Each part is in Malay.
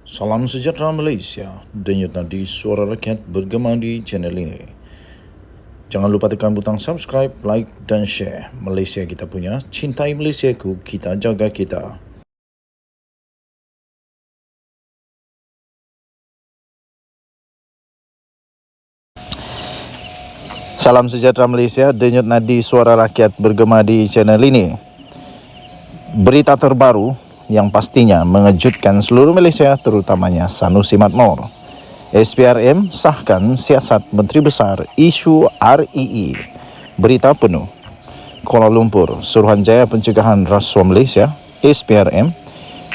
Salam sejahtera Malaysia, denyut nadi suara rakyat bergema di channel ini. Jangan lupa tekan butang subscribe, like dan share. Malaysia kita punya, cintai Malaysiaku, kita jaga kita. Salam sejahtera Malaysia, denyut nadi suara rakyat bergema di channel ini. Berita terbaru yang pastinya mengejutkan seluruh Malaysia, terutamanya Sanusi Madnor. SPRM sahkan siasat Menteri Besar isu REE. Berita penuh. Kuala Lumpur, Suruhanjaya Pencegahan Rasuah Malaysia, SPRM,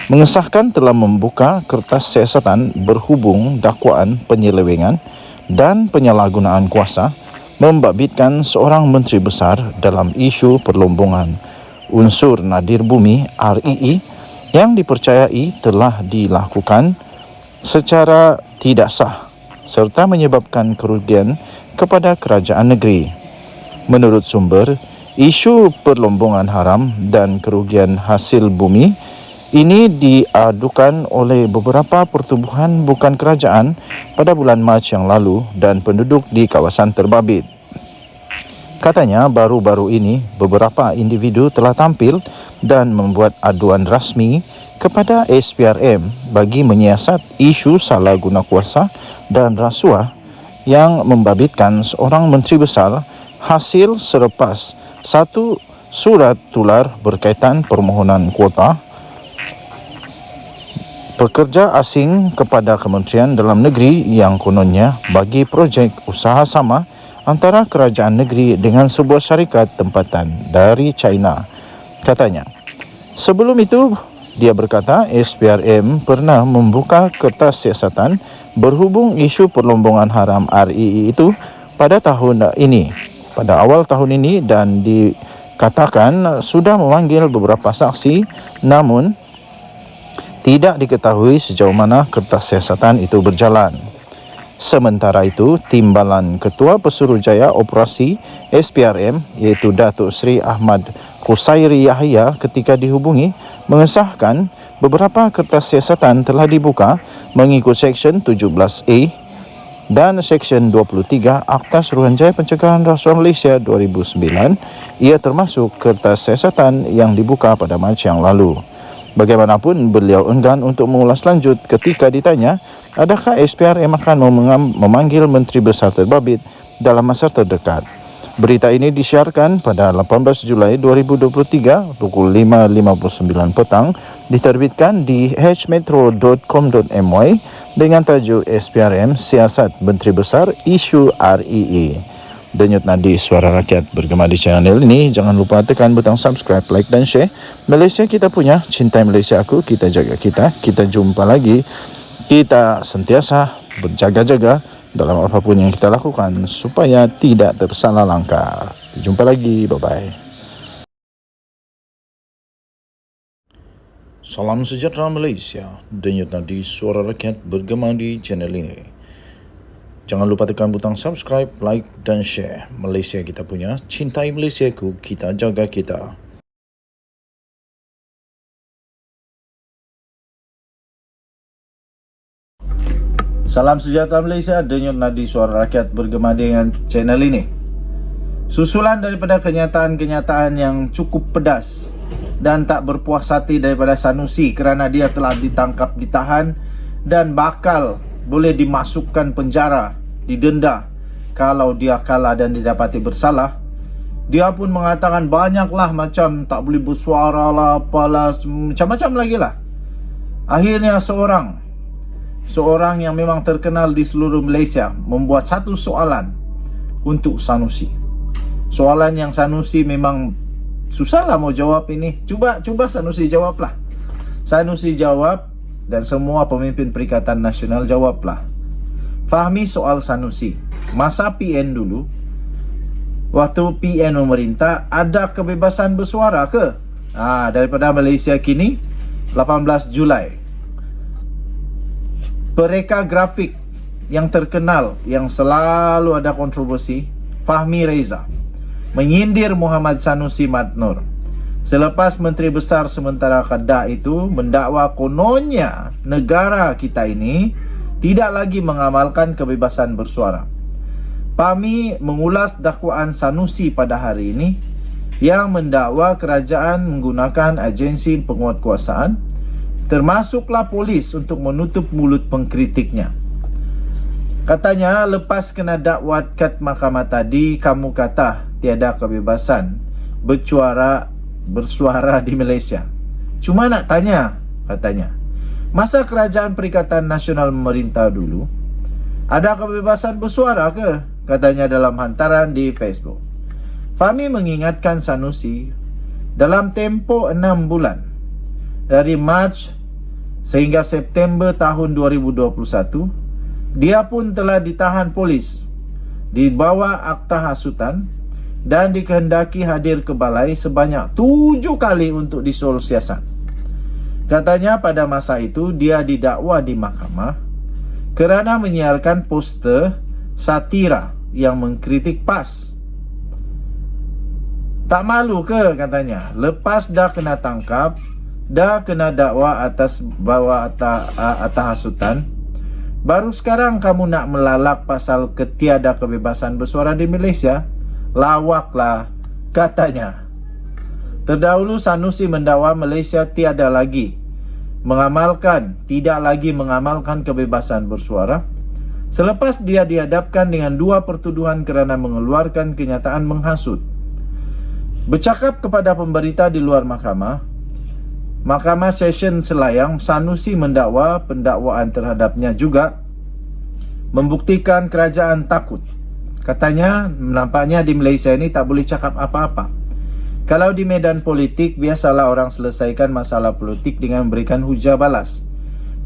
mengesahkan telah membuka kertas siasatan berhubung dakwaan penyelewengan dan penyalahgunaan kuasa membabitkan seorang Menteri Besar dalam isu perlombongan unsur nadir bumi REE yang dipercayai telah dilakukan secara tidak sah serta menyebabkan kerugian kepada kerajaan negeri. Menurut sumber, isu perlombongan haram dan kerugian hasil bumi ini diadukan oleh beberapa pertubuhan bukan kerajaan pada bulan Mac yang lalu dan penduduk di kawasan terbabit. Katanya baru-baru ini beberapa individu telah tampil dan membuat aduan rasmi kepada SPRM bagi menyiasat isu salah guna kuasa dan rasuah yang membabitkan seorang Menteri Besar hasil selepas satu surat tular berkaitan permohonan kuota pekerja asing kepada Kementerian Dalam Negeri yang kononnya bagi projek usaha sama antara kerajaan negeri dengan sebuah syarikat tempatan dari China. Katanya, sebelum itu, dia berkata SPRM pernah membuka kertas siasatan berhubung isu perlombongan haram REE itu pada tahun ini, pada awal tahun ini, dan dikatakan sudah memanggil beberapa saksi, namun tidak diketahui sejauh mana kertas siasatan itu berjalan. Sementara itu, Timbalan Ketua Pesuruhjaya Operasi SPRM iaitu Datuk Seri Ahmad Qusairi Yahya ketika dihubungi mengesahkan beberapa kertas siasatan telah dibuka mengikut Seksyen 17A dan Seksyen 23 Akta Suruhanjaya Pencegahan Rasuah Malaysia 2009. Ia termasuk kertas siasatan yang dibuka pada Mac yang lalu. Bagaimanapun, beliau enggan untuk mengulas lanjut ketika ditanya adakah SPRM akan memanggil Menteri Besar terbabit dalam masa terdekat. Berita ini disiarkan pada 18 Julai 2023 pukul 5.59 petang, diterbitkan di hmetro.com.my dengan tajuk SPRM Siasat Menteri Besar Isu REE. Denyut nadi suara rakyat bergema di channel ini. Jangan lupa tekan butang subscribe, like dan share. Malaysia kita punya, cintai Malaysia aku, kita jaga kita. Kita jumpa lagi. Kita sentiasa berjaga-jaga dalam apapun yang kita lakukan supaya tidak tersalah langkah. Jumpa lagi, bye-bye. Salam sejahtera Malaysia, denyut nadi suara rakyat bergema di channel ini. Jangan lupa tekan butang subscribe, like dan share. Malaysia kita punya, cintai Malaysiaku, kita jaga kita. Salam sejahtera Malaysia, denyut nadi suara rakyat bergema dengan channel ini. Susulan daripada kenyataan-kenyataan yang cukup pedas dan tak berpuas hati daripada Sanusi kerana dia telah ditangkap, ditahan dan bakal boleh dimasukkan penjara, didenda kalau dia kalah dan didapati bersalah. Dia pun mengatakan banyaklah macam tak boleh bersuara lah, apalah, macam-macam lagi lah. Akhirnya seorang yang memang terkenal di seluruh Malaysia membuat satu soalan untuk Sanusi. Soalan yang Sanusi memang susahlah mau jawab ini. Cuba Sanusi jawablah. Sanusi jawab dan semua pemimpin Perikatan Nasional jawablah. Fahami soal Sanusi. Masa PN dulu, waktu PN memerintah, ada kebebasan bersuara ke? Daripada Malaysia kini, 18 Julai. Pereka grafik yang terkenal, yang selalu ada kontroversi, Fahmi Reza menyindir Muhammad Sanusi Madnor. Selepas Menteri Besar sementara Kedah itu mendakwa kononnya negara kita ini tidak lagi mengamalkan kebebasan bersuara. PAMI mengulas dakwaan Sanusi pada hari ini yang mendakwa kerajaan menggunakan agensi penguatkuasaan, termasuklah polis, untuk menutup mulut pengkritiknya. Katanya, lepas kena dakwat kat mahkamah tadi, kamu kata tiada kebebasan bersuara di Malaysia. Cuma nak tanya, katanya, masa kerajaan Perikatan Nasional memerintah dulu, ada kebebasan bersuara ke? Katanya dalam hantaran di Facebook. Fahmi mengingatkan Sanusi, dalam tempoh 6 bulan, dari Mac sehingga September tahun 2021, dia pun telah ditahan polis di bawah akta hasutan dan dikehendaki hadir ke balai sebanyak 7 kali untuk disuruh siasat. Katanya pada masa itu dia didakwa di mahkamah kerana menyiarkan poster satira yang mengkritik PAS. Tak malu ke, katanya, lepas dah kena tangkap, dah kena dakwa atas bawah atas hasutan, baru sekarang kamu nak melalak pasal ketiada kebebasan bersuara di Malaysia? Lawaklah, katanya. Terdahulu Sanusi mendakwa Malaysia tidak lagi mengamalkan kebebasan bersuara selepas dia dihadapkan dengan 2 pertuduhan kerana mengeluarkan kenyataan menghasut. Bercakap kepada pemberita di luar Mahkamah Session Selayang, Sanusi mendakwa pendakwaan terhadapnya juga membuktikan kerajaan takut. Katanya, nampaknya di Malaysia ini tak boleh cakap apa-apa. Kalau di medan politik, biasalah orang selesaikan masalah politik dengan memberikan hujah balas.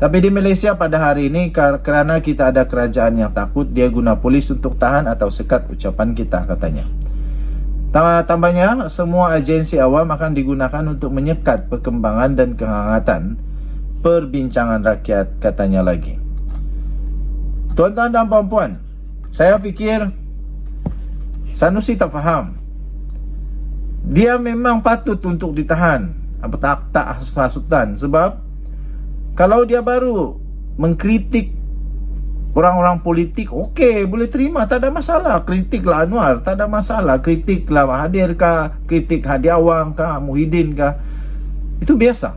Tapi di Malaysia pada hari ini, kerana kita ada kerajaan yang takut, dia guna polis untuk tahan atau sekat ucapan kita, katanya. Tambahnya, semua agensi awam akan digunakan untuk menyekat perkembangan dan kehangatan perbincangan rakyat, katanya lagi. Tuan-tuan dan puan-puan, saya fikir Sanusi tak faham. Dia memang patut untuk ditahan akta hasutan, sebab kalau dia baru mengkritik orang-orang politik, okey, boleh terima, tak ada masalah. Kritiklah Anwar, tak ada masalah. Kritiklah Mahathir kah, kritik Hadi Awang kah, Muhyiddin kah, itu biasa.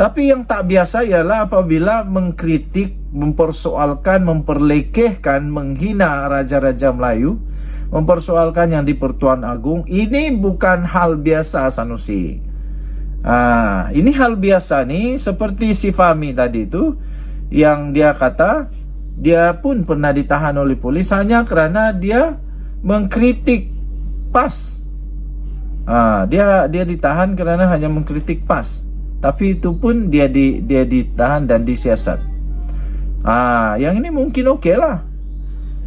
Tapi yang tak biasa ialah apabila mengkritik, mempersoalkan, memperlekehkan, menghina Raja-Raja Melayu, mempersoalkan yang di Pertuan Agong. Ini bukan hal biasa, Sanusi. Ini hal biasa ni, seperti si Fahmi tadi tu, yang dia kata dia pun pernah ditahan oleh polis hanya kerana dia mengkritik PAS. Dia ditahan kerana hanya mengkritik PAS. Tapi itu pun dia ditahan dan disiasat. Yang ini mungkin okey lah,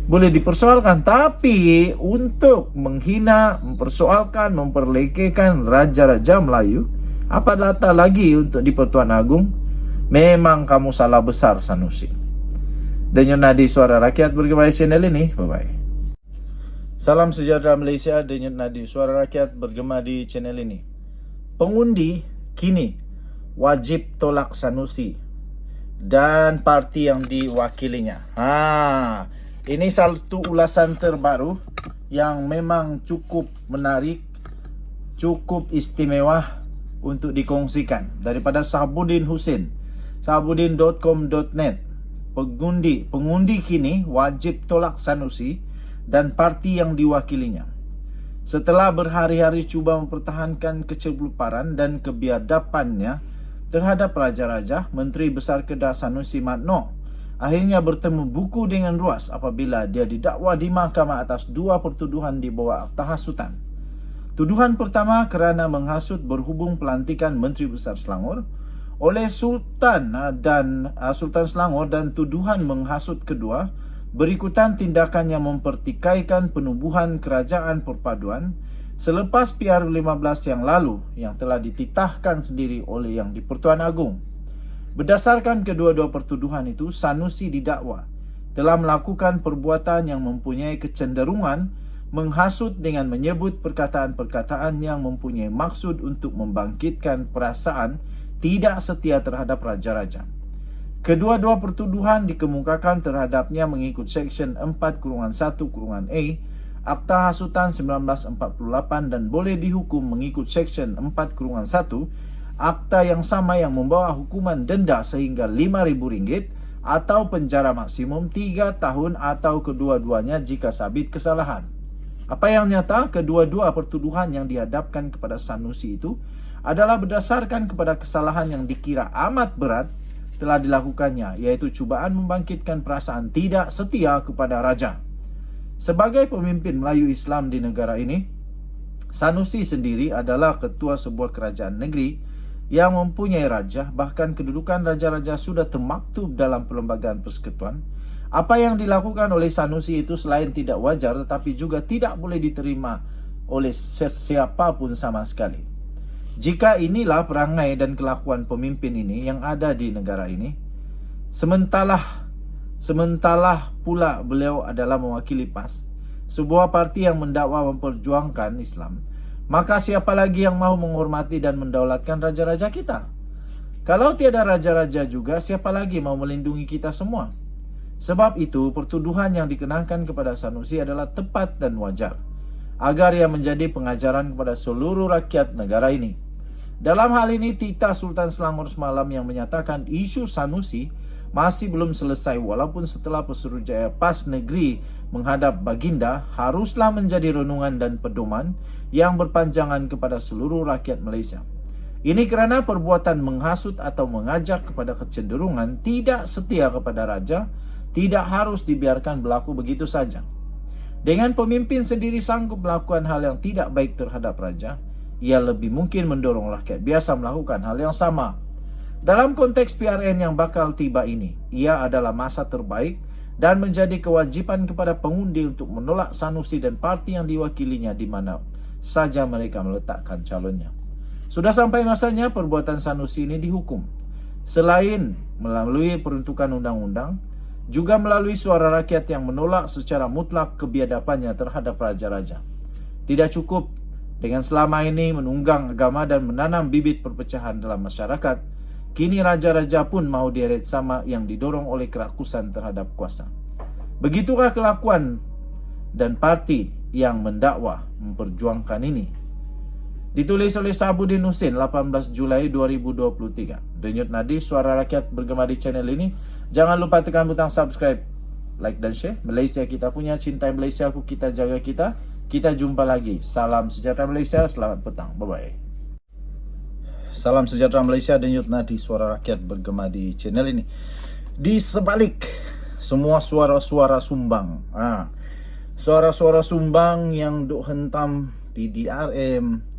boleh dipersoalkan. Tapi untuk menghina, mempersoalkan, memperlekehkan Raja-Raja Melayu, apa data lagi untuk di Pertuan Agong, memang kamu salah besar, Sanusi. Denyut Nadi Suara Rakyat bergema di channel ini. Bye-bye. Salam sejahtera Malaysia. Denyut Nadi Suara Rakyat bergema di channel ini. Pengundi kini wajib tolak Sanusi dan parti yang diwakilinya. Ini satu ulasan terbaru yang memang cukup menarik, cukup istimewa untuk dikongsikan daripada Sahabuddin Hussein, sahabuddin.com.net. Pengundi kini wajib tolak Sanusi dan parti yang diwakilinya. Setelah berhari-hari cuba mempertahankan keceluparan dan kebiadabannya terhadap Raja-Raja, Menteri Besar Kedah Sanusi Madno akhirnya bertemu buku dengan ruas apabila dia didakwa di mahkamah atas 2 pertuduhan di bawah akta hasutan. Tuduhan pertama kerana menghasut berhubung pelantikan Menteri Besar Selangor oleh Sultan Selangor, dan tuduhan menghasut kedua berikutan tindakan yang mempertikaikan penubuhan kerajaan perpaduan selepas PR15 yang lalu yang telah dititahkan sendiri oleh yang di Pertuan Agong. Berdasarkan kedua-dua pertuduhan itu, Sanusi didakwa telah melakukan perbuatan yang mempunyai kecenderungan menghasut dengan menyebut perkataan-perkataan yang mempunyai maksud untuk membangkitkan perasaan tidak setia terhadap raja-raja. Kedua-dua pertuduhan dikemukakan terhadapnya mengikut Seksyen 4-1-A Akta Hasutan 1948 dan boleh dihukum mengikut Seksyen 4-1 Akta yang sama yang membawa hukuman denda sehingga RM5.000 atau penjara maksimum 3 tahun atau kedua-duanya jika sabit kesalahan. Apa yang nyata, kedua-dua pertuduhan yang dihadapkan kepada Sanusi itu adalah berdasarkan kepada kesalahan yang dikira amat berat telah dilakukannya, yaitu cubaan membangkitkan perasaan tidak setia kepada raja. Sebagai pemimpin Melayu Islam di negara ini, Sanusi sendiri adalah ketua sebuah kerajaan negeri yang mempunyai raja, bahkan kedudukan raja-raja sudah termaktub dalam Perlembagaan Persekutuan. Apa yang dilakukan oleh Sanusi itu selain tidak wajar, tetapi juga tidak boleh diterima oleh siapapun sama sekali. Jika inilah perangai dan kelakuan pemimpin ini yang ada di negara ini, sementara pula beliau adalah mewakili PAS, sebuah parti yang mendakwa memperjuangkan Islam, maka siapa lagi yang mahu menghormati dan mendaulatkan raja-raja kita? Kalau tiada raja-raja juga, siapa lagi mau melindungi kita semua? Sebab itu, pertuduhan yang dikenakan kepada Sanusi adalah tepat dan wajar, agar ia menjadi pengajaran kepada seluruh rakyat negara ini. Dalam hal ini, titah Sultan Selangor semalam yang menyatakan isu Sanusi masih belum selesai walaupun setelah Pesuruhjaya PAS Negeri menghadap Baginda haruslah menjadi renungan dan pedoman yang berpanjangan kepada seluruh rakyat Malaysia. Ini kerana perbuatan menghasut atau mengajak kepada kecenderungan tidak setia kepada raja tidak harus dibiarkan berlaku begitu saja. Dengan pemimpin sendiri sanggup melakukan hal yang tidak baik terhadap raja, ia lebih mungkin mendorong rakyat biasa melakukan hal yang sama. Dalam konteks PRN yang bakal tiba ini, ia adalah masa terbaik dan menjadi kewajiban kepada pengundi untuk menolak Sanusi dan parti yang diwakilinya di mana saja mereka meletakkan calonnya. Sudah sampai masanya perbuatan Sanusi ini dihukum. Selain melalui peruntukan undang-undang, juga melalui suara rakyat yang menolak secara mutlak kebiadabannya terhadap raja-raja. Tidak cukup dengan selama ini menunggang agama dan menanam bibit perpecahan dalam masyarakat, kini raja-raja pun mahu deret sama yang didorong oleh kerakusan terhadap kuasa. Begitulah kelakuan dan parti yang mendakwa memperjuangkan ini. Ditulis oleh Sabudin Husin 18 Julai 2023. Denyut Nadi, Suara Rakyat bergema di channel ini. Jangan lupa tekan butang subscribe, like dan share. Malaysia kita punya, cintai Malaysia aku, kita jaga kita. Kita jumpa lagi. Salam sejahtera Malaysia, selamat petang. Bye-bye. Salam sejahtera Malaysia, Denyut Nadi, Suara Rakyat bergema di channel ini. Di sebalik semua suara-suara sumbang, suara-suara sumbang yang duk hentam PDRM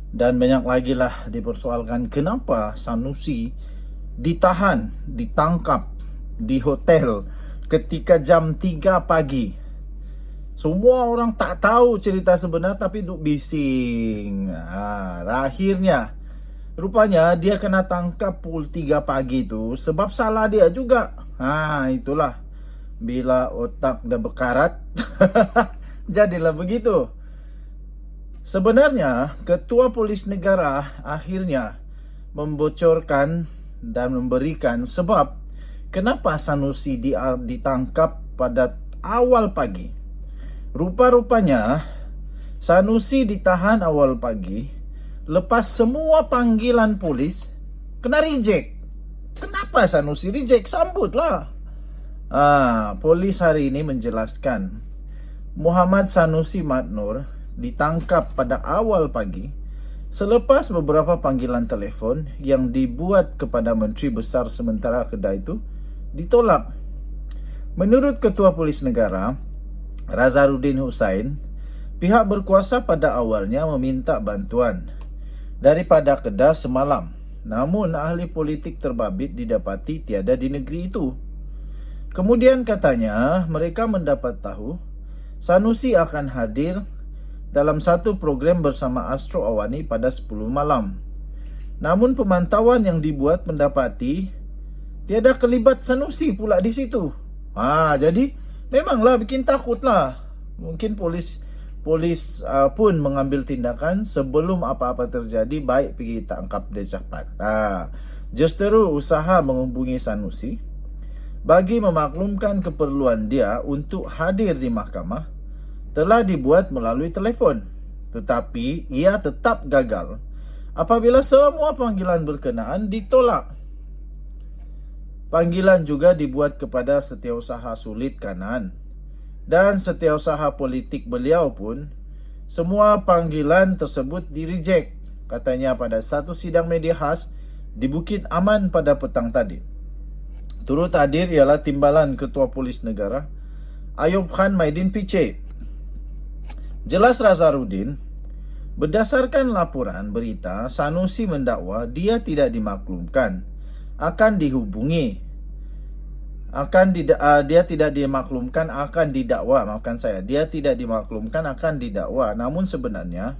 dan banyak lagi lah dipersoalkan kenapa Sanusi ditangkap di hotel ketika jam 3 pagi. Semua orang tak tahu cerita sebenar tapi duk bising. Akhirnya rupanya dia kena tangkap pukul 3 pagi tu sebab salah dia juga. Itulah bila otak dah berkarat jadilah begitu. Sebenarnya, Ketua Polis Negara akhirnya membocorkan dan memberikan sebab kenapa Sanusi ditangkap pada awal pagi. Rupa-rupanya, Sanusi ditahan awal pagi lepas semua panggilan polis kena reject. Kenapa Sanusi reject? Sambutlah. Polis hari ini menjelaskan Muhammad Sanusi Mat Noor ditangkap pada awal pagi selepas beberapa panggilan telefon yang dibuat kepada Menteri Besar sementara Kedah itu ditolak. Menurut Ketua Polis Negara Razarudin Hussain, pihak berkuasa pada awalnya meminta bantuan daripada Kedah semalam. Namun ahli politik terbabit didapati tiada di negeri itu. Kemudian katanya mereka mendapat tahu Sanusi akan hadir dalam satu program bersama Astro Awani pada 10 malam. Namun pemantauan yang dibuat mendapati tiada kelibat Sanusi pula di situ. Jadi memanglah bikin takut lah. Mungkin polis polis pun mengambil tindakan sebelum apa-apa terjadi, baik pergi tangkap dia cepat. Justeru usaha menghubungi Sanusi bagi memaklumkan keperluan dia untuk hadir di mahkamah telah dibuat melalui telefon, tetapi ia tetap gagal apabila semua panggilan berkenaan ditolak. Panggilan juga dibuat kepada Setiausaha Sulit Kanan dan Setiausaha Politik beliau pun. Semua panggilan tersebut direject, katanya pada satu sidang media khas di Bukit Aman pada petang tadi. Turut hadir ialah Timbalan Ketua Polis Negara Ayub Khan Maidin PC. Jelas Nazarudin, berdasarkan laporan berita, Sanusi mendakwa dia tidak dimaklumkan, akan dihubungi, dia tidak dimaklumkan akan didakwa, dia tidak dimaklumkan akan didakwa. Namun sebenarnya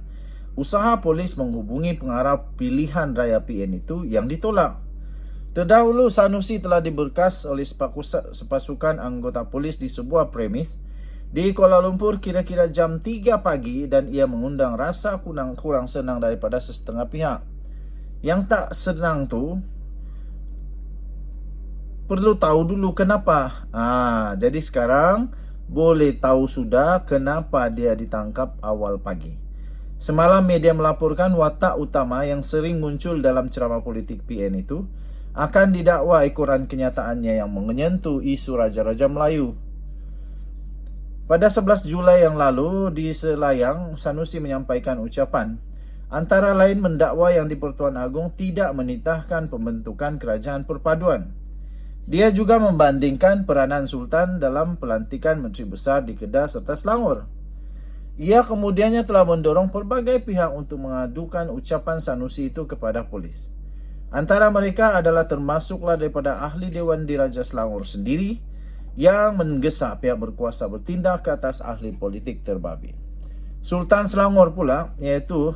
usaha polis menghubungi pengarah pilihan raya PN itu yang ditolak. Terdahulu Sanusi telah diberkas oleh sepasukan anggota polis di sebuah premis di Kuala Lumpur kira-kira jam 3 pagi dan ia mengundang rasa kurang senang daripada setengah pihak. Yang tak senang tu perlu tahu dulu kenapa. Jadi sekarang boleh tahu sudah kenapa dia ditangkap awal pagi. Semalam media melaporkan watak utama yang sering muncul dalam ceramah politik PN itu akan didakwa ekoran kenyataannya yang menyentuh isu Raja-Raja Melayu. Pada 11 Julai yang lalu di Selayang, Sanusi menyampaikan ucapan antara lain mendakwa yang di Pertuan Agong tidak menitahkan pembentukan kerajaan perpaduan. Dia juga membandingkan peranan Sultan dalam pelantikan Menteri Besar di Kedah serta Selangor. Ia kemudiannya telah mendorong pelbagai pihak untuk mengadukan ucapan Sanusi itu kepada polis. Antara mereka adalah termasuklah daripada ahli Dewan Diraja Selangor sendiri yang menggesa pihak berkuasa bertindak ke atas ahli politik terbabi. Sultan Selangor pula, iaitu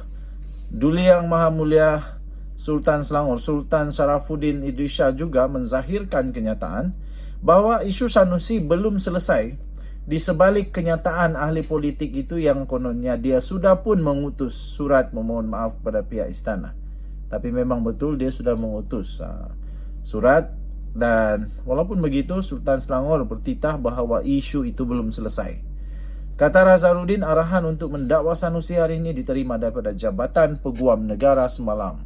Duli Yang Maha Mulia Sultan Selangor, Sultan Sarafuddin Idris Shah, juga menzahirkan kenyataan bahawa isu Sanusi belum selesai di sebalik kenyataan ahli politik itu yang kononnya dia sudah pun mengutus surat memohon maaf kepada pihak istana. Tapi memang betul dia sudah mengutus surat, dan walaupun begitu Sultan Selangor bertitah bahawa isu itu belum selesai. Kata Nazarudin, arahan untuk mendakwa Sanusi hari ini diterima daripada Jabatan Peguam Negara semalam.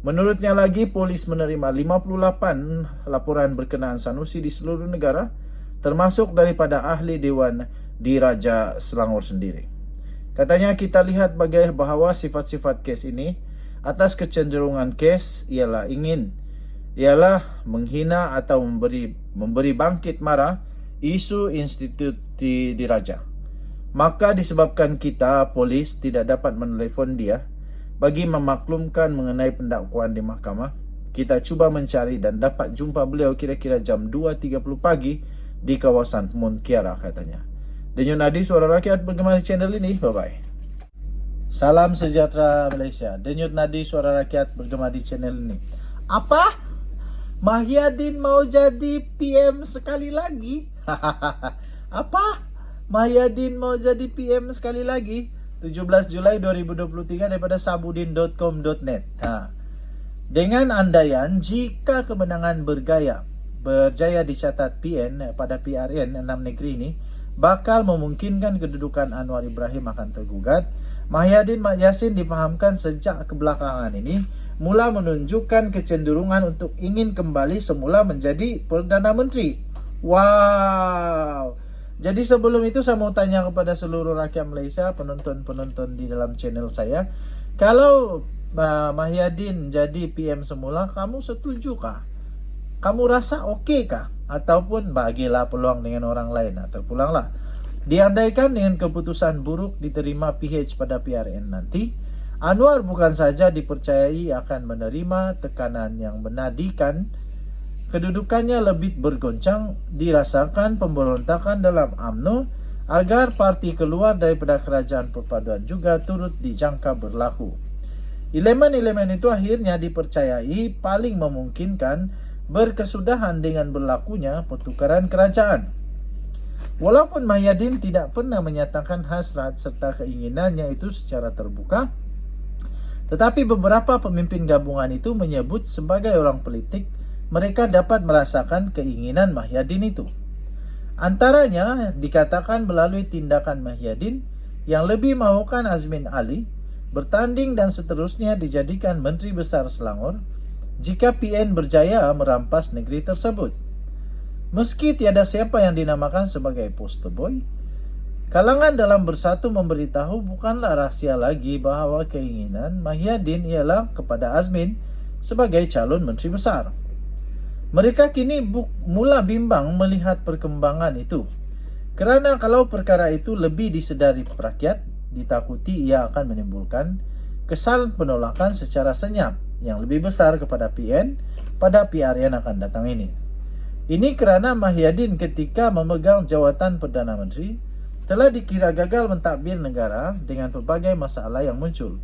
Menurutnya lagi, polis menerima 58 laporan berkenaan Sanusi di seluruh negara, termasuk daripada ahli Dewan Diraja Selangor sendiri. Katanya, kita lihat bahawa sifat-sifat kes ini atas kecenderungan kes ialah menghina atau memberi bangkit marah isu institusi diraja. Maka disebabkan kita polis tidak dapat menelefon dia bagi memaklumkan mengenai pendakwaan di mahkamah, kita cuba mencari dan dapat jumpa beliau kira-kira jam 2.30 pagi di kawasan Mont Kiara, katanya. Denyut Nadi Suara Rakyat bergema di channel ini. Bye-bye. Salam sejahtera Malaysia. Denyut Nadi Suara Rakyat bergema di channel ini. Apa? Mahyadin mau jadi PM sekali lagi? Apa? Mahyadin mau jadi PM sekali lagi? 17 Julai 2023 daripada sabudin.com.net. Dengan andaian jika kemenangan berjaya dicatat PN pada PRN 6 negeri ini bakal memungkinkan kedudukan Anwar Ibrahim akan tergugat, Mahyadin Mat Yassin difahamkan sejak kebelakangan ini mula menunjukkan kecenderungan untuk ingin kembali semula menjadi Perdana Menteri. Wow. Jadi sebelum itu saya mau tanya kepada seluruh rakyat Malaysia, penonton-penonton di dalam channel saya, kalau Mahyadin jadi PM semula, kamu setuju kah? Kamu rasa okey kah? Ataupun bagilah peluang dengan orang lain, terpulanglah. Diandaikan dengan keputusan buruk diterima PH pada PRN nanti, Anwar bukan saja dipercayai akan menerima tekanan yang menadikan, kedudukannya lebih bergoncang, dirasakan pemberontakan dalam UMNO agar parti keluar daripada kerajaan perpaduan juga turut dijangka berlaku. Elemen-elemen itu akhirnya dipercayai paling memungkinkan berkesudahan dengan berlakunya pertukaran kerajaan. Walaupun Mahyadin tidak pernah menyatakan hasrat serta keinginannya itu secara terbuka, tetapi beberapa pemimpin gabungan itu menyebut sebagai orang politik mereka dapat merasakan keinginan Mahyadin itu. Antaranya dikatakan melalui tindakan Mahyadin yang lebih mahukan Azmin Ali bertanding dan seterusnya dijadikan Menteri Besar Selangor jika PN berjaya merampas negeri tersebut. Meski tiada siapa yang dinamakan sebagai poster boy, kalangan dalam bersatu memberitahu bukanlah rahsia lagi bahawa keinginan Mahyadin ialah kepada Azmin sebagai calon menteri besar. Mereka kini mula bimbang melihat perkembangan itu. Kerana kalau perkara itu lebih disedari rakyat, ditakuti ia akan menimbulkan kesan penolakan secara senyap yang lebih besar kepada PN pada PR yang akan datang ini. Ini kerana Mahyadin ketika memegang jawatan Perdana Menteri telah dikira gagal mentadbir negara dengan pelbagai masalah yang muncul.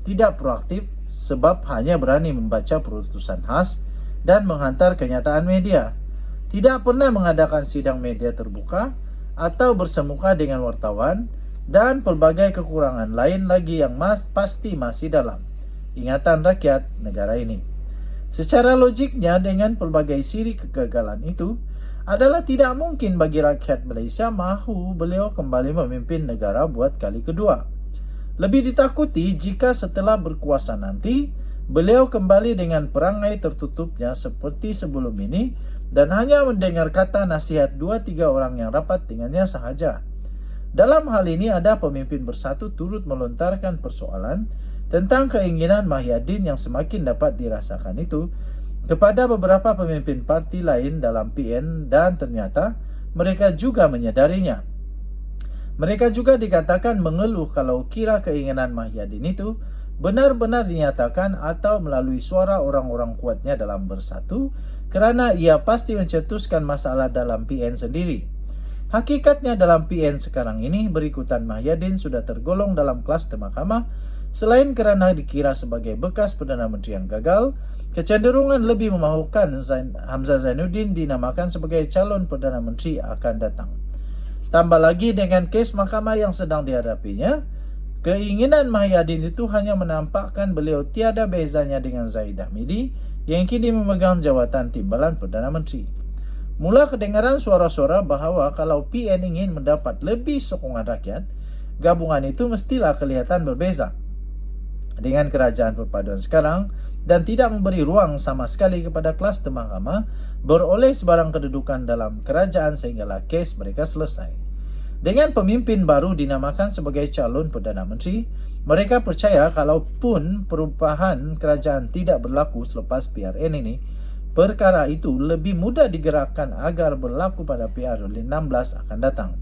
Tidak proaktif sebab hanya berani membaca perutusan khas dan menghantar kenyataan media. Tidak pernah mengadakan sidang media terbuka atau bersemuka dengan wartawan dan pelbagai kekurangan lain lagi yang pasti masih dalam ingatan rakyat negara ini. Secara logiknya dengan pelbagai siri kegagalan itu adalah tidak mungkin bagi rakyat Malaysia mahu beliau kembali memimpin negara buat kali kedua. Lebih ditakuti jika setelah berkuasa nanti beliau kembali dengan perangai tertutupnya seperti sebelum ini dan hanya mendengar kata nasihat 2-3 orang yang rapat dengannya sahaja. Dalam hal ini ada pemimpin bersatu turut melontarkan persoalan tentang keinginan Mahyadin yang semakin dapat dirasakan itu kepada beberapa pemimpin parti lain dalam PN dan ternyata mereka juga menyadarinya. Mereka juga dikatakan mengeluh kalau kira keinginan Mahyadin itu benar-benar dinyatakan atau melalui suara orang-orang kuatnya dalam bersatu kerana ia pasti mencetuskan masalah dalam PN sendiri. Hakikatnya dalam PN sekarang ini berikutan Mahyadin sudah tergolong dalam kelas mahkamah. Selain kerana dikira sebagai bekas Perdana Menteri yang gagal, kecenderungan lebih memahukan Hamzah Zainuddin dinamakan sebagai calon Perdana Menteri akan datang. Tambah lagi dengan kes mahkamah yang sedang dihadapinya, keinginan Mahyadin itu hanya menampakkan beliau tiada bezanya dengan Zahid Hamidi yang kini memegang jawatan timbalan Perdana Menteri. Mula kedengaran suara-suara bahawa kalau PN ingin mendapat lebih sokongan rakyat, gabungan itu mestilah kelihatan berbeza dengan kerajaan perpaduan sekarang dan tidak memberi ruang sama sekali kepada kelas mahkamah beroleh sebarang kedudukan dalam kerajaan sehinggalah kes mereka selesai. Dengan pemimpin baru dinamakan sebagai calon Perdana Menteri, mereka percaya kalaupun perubahan kerajaan tidak berlaku selepas PRN ini, perkara itu lebih mudah digerakkan agar berlaku pada PR16 akan datang.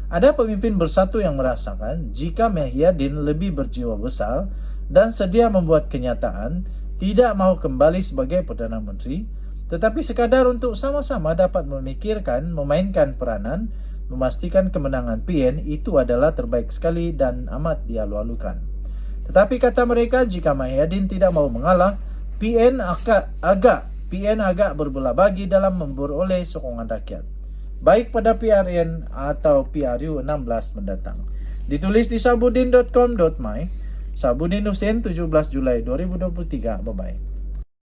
Ada pemimpin bersatu yang merasakan jika Mahyadin lebih berjiwa besar dan sedia membuat kenyataan tidak mahu kembali sebagai Perdana Menteri, tetapi sekadar untuk sama-sama dapat memainkan peranan, memastikan kemenangan PN itu adalah terbaik sekali dan amat dialu-alukan. Tetapi kata mereka jika Mahyadin tidak mahu mengalah, PN agak berbelah bagi dalam memperoleh sokongan rakyat, baik pada PRN atau PRU 16 mendatang. Ditulis di sabudin.com.my, Sabudin Hussein, 17 Julai 2023. Bye-bye.